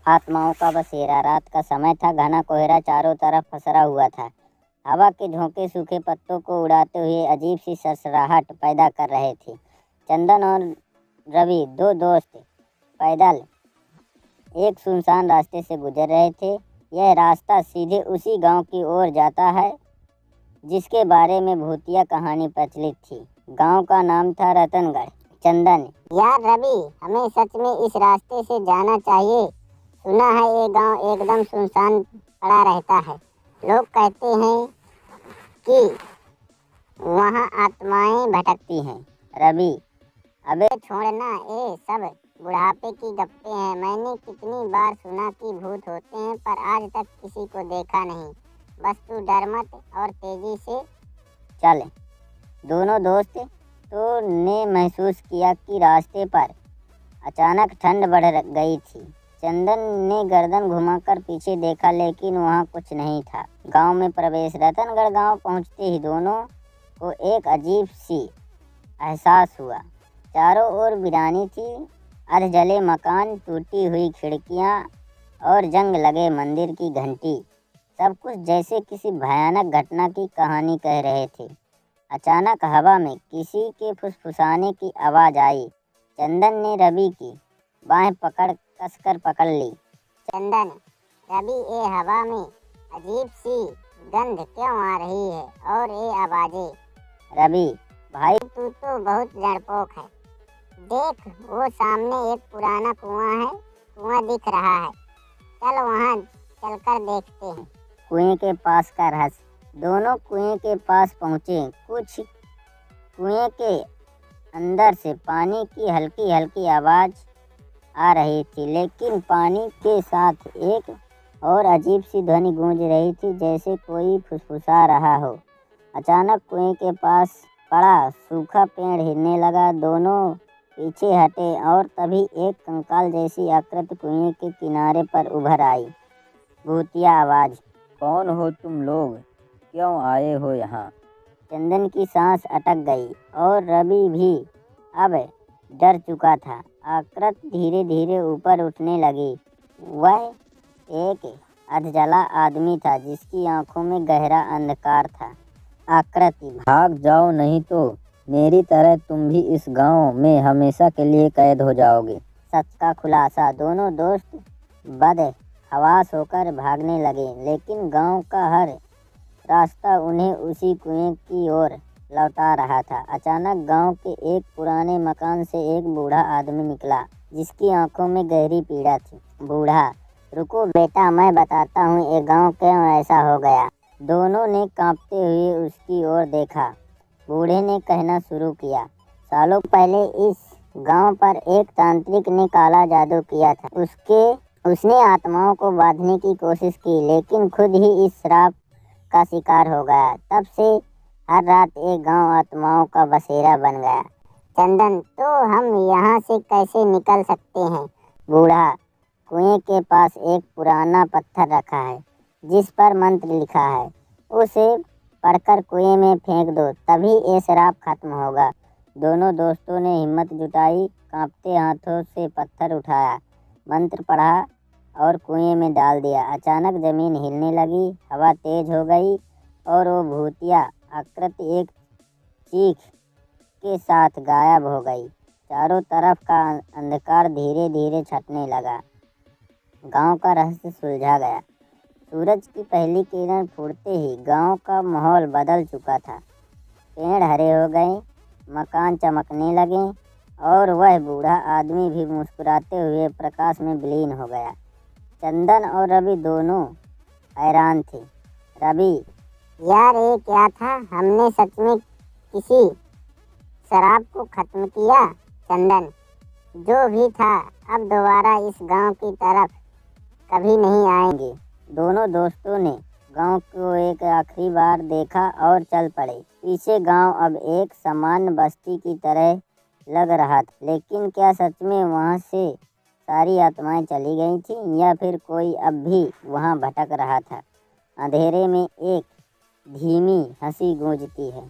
आत्माओं का बसेरा। रात का समय था, घना कोहरा चारों तरफ पसरा हुआ था। हवा के झोंके सूखे पत्तों को उड़ाते हुए अजीब सी सरसराहट पैदा कर रहे थे। चंदन और रवि, दो दोस्त, पैदल एक सुनसान रास्ते से गुजर रहे थे। यह रास्ता सीधे उसी गांव की ओर जाता है जिसके बारे में भूतिया कहानी प्रचलित थी। गांव का नाम था रतनगढ़। चंदन: यार रवि, हमें सच में इस रास्ते से जाना चाहिए। सुना है ये गांव एकदम सुनसान पड़ा रहता है। लोग कहते हैं कि वहाँ आत्माएं भटकती हैं। रवि: अबे छोड़ना, ये सब बुढ़ापे की गप्पे हैं। मैंने कितनी बार सुना कि भूत होते हैं, पर आज तक किसी को देखा नहीं। बस तू डर मत और तेजी से चल। दोनों दोस्त ने महसूस किया कि रास्ते पर अचानक ठंड बढ़ गई थी। चंदन ने गर्दन घुमाकर पीछे देखा, लेकिन वहाँ कुछ नहीं था। गांव में प्रवेश। रतनगढ़ गांव पहुँचते ही दोनों को एक अजीब सी एहसास हुआ। चारों ओर वीरानी थी, अध जले मकान, टूटी हुई खिड़कियाँ और जंग लगे मंदिर की घंटी। सब कुछ जैसे किसी भयानक घटना की कहानी कह रहे थे। अचानक हवा में किसी के फुसफुसाने की आवाज़ आई। चंदन ने रवि की बाहें कसकर पकड़ ली। चंदन: रवि, ये हवा में अजीब सी गंध क्यों आ रही है और ये आवाज़ें? रवि: भाई, तू तो बहुत डरपोक है। देख, वो सामने एक पुराना कुआं दिख रहा है। चल वहाँ चलकर देखते हैं। कुएं के पास का रहस्य। दोनों कुएं के पास पहुँचे। कुछ कुएं के अंदर से पानी की हल्की हल्की आवाज़ आ रही थी, लेकिन पानी के साथ एक और अजीब सी ध्वनि गूंज रही थी, जैसे कोई फुसफुसा रहा हो। अचानक कुएं के पास पड़ा सूखा पेड़ हिलने लगा। दोनों पीछे हटे और तभी एक कंकाल जैसी आकृति कुएं के किनारे पर उभर आई। भूतिया आवाज़: कौन हो तुम लोग? क्यों आए हो यहाँ? चंदन की सांस अटक गई और रवि भी अब डर चुका था। आकृति धीरे धीरे ऊपर उठने लगी। वह एक अधजला आदमी था जिसकी आंखों में गहरा अंधकार था। आकृति: भाग जाओ, नहीं तो मेरी तरह तुम भी इस गांव में हमेशा के लिए कैद हो जाओगे। सच का खुलासा। दोनों दोस्त बदहवास होकर भागने लगे, लेकिन गांव का हर रास्ता उन्हें उसी कुएं की ओर लौटा रहा था। अचानक गांव के एक पुराने मकान से एक बूढ़ा आदमी निकला, जिसकी आंखों में गहरी पीड़ा थी। बूढ़ा: रुको बेटा, मैं बताता हूँ ये गांव क्यों ऐसा हो गया। दोनों ने कांपते हुए उसकी ओर देखा। बूढ़े ने कहना शुरू किया। सालों पहले इस गांव पर एक तांत्रिक ने काला जादू किया था। उसने आत्माओं को बांधने की कोशिश की, लेकिन खुद ही इस श्राप का शिकार हो गया। तब से हर रात एक गांव आत्माओं का बसेरा बन गया। चंदन: तो हम यहाँ से कैसे निकल सकते हैं? बूढ़ा: कुएं के पास एक पुराना पत्थर रखा है जिस पर मंत्र लिखा है। उसे पढ़कर कुएं में फेंक दो, तभी ये श्राप खत्म होगा। दोनों दोस्तों ने हिम्मत जुटाई, कांपते हाथों से पत्थर उठाया, मंत्र पढ़ा और कुएं में डाल दिया। अचानक जमीन हिलने लगी, हवा तेज हो गई और वो भूतिया आकृति एक चीख के साथ गायब हो गई। चारों तरफ का अंधकार धीरे धीरे छटने लगा। गांव का रहस्य सुलझा गया। सूरज की पहली किरण फूटते ही गांव का माहौल बदल चुका था। पेड़ हरे हो गए, मकान चमकने लगे और वह बूढ़ा आदमी भी मुस्कुराते हुए प्रकाश में विलीन हो गया। चंदन और रवि दोनों हैरान थे। रवि: यार, ये क्या था? हमने सच में किसी शराब को खत्म किया? चंदन: जो भी था, अब दोबारा इस गांव की तरफ कभी नहीं आएंगे। दोनों दोस्तों ने गांव को एक आखिरी बार देखा और चल पड़े। पीछे गांव अब एक सामान्य बस्ती की तरह लग रहा था, लेकिन क्या सच में वहां से सारी आत्माएं चली गई थीं या फिर कोई अब भी वहां भटक रहा था? अंधेरे में एक धीमी हंसी गूंजती है।